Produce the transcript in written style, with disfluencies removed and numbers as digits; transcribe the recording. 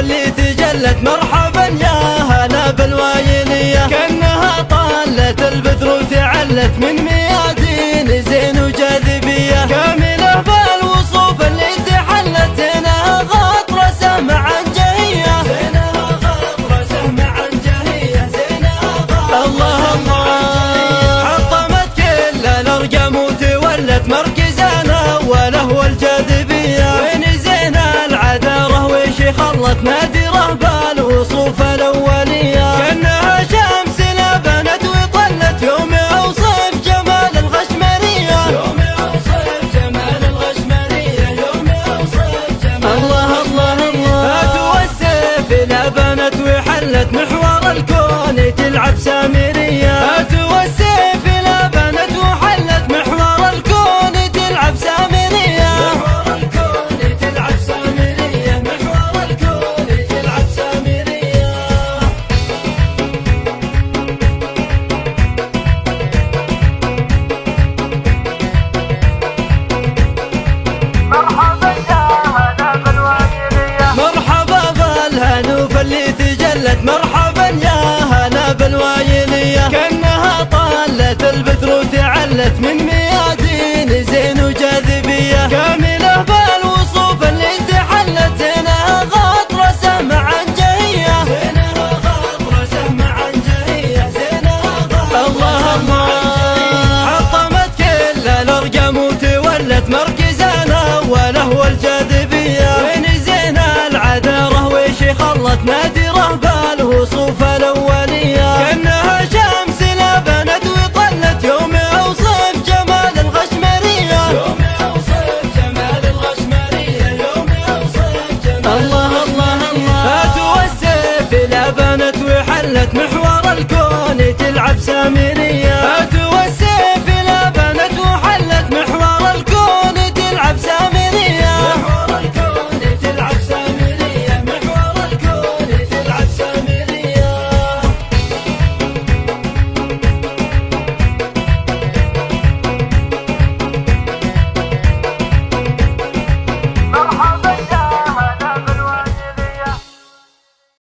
اللي تجلت مرحبا يا هلا بالوايلية، كأنها طالت البدر وتعلت من ميادين زين وجاذبية، كاملة بالوصوف اللي تحلت زينها غاطرة سهمة عن جهية، زينها غاطرة سهمة عن جهية، زينها غاطرة الله الله. حطمت كل الأرقام وتولت مركزنا وله الجاذبية، وين زين العذارة وش خلت نادرة بالوصوف الأولية، كأنها شمس لبنت وطلت يوم أوصف جمال الغشمرية، يوم أوصف جمال الغشمرية، يوم أوصف جمال الله الله الله. توسف لبنت وحلت محور الكون تلعب سامرية، توسف لبنت وحلت محور الكون تلعب سامرية، محور الكون تلعب سامرية، محور الكون تلعب سامرية. مرحبا يا هلا بالوايلية، مرحبا بالهنوف اللي تجلت مرحبا يا هلا بالوايلية، كأنها طالت البدر وتعلت من ميادين زين وجاذبية، كاملة بالوصوف اللي تحلت زينها غاطرة سهمة عن جهية، زينها غاطرة سهمة عن جهية، زينها غاطرة الله الله. حطمت كل الأرقام وتولت مركزنا وله الجاذبية، وين زين العذارة وش خلت نادرة بالوصوف الأولية، كأنها شمس لبنت وطلت يوم أوصف جمال الغشمرية، يوم أوصف جمال الغشمرية، يوم أوصف جمال الله الله الله. توسف لبنت وحلت محور الكون تلعب سامرية.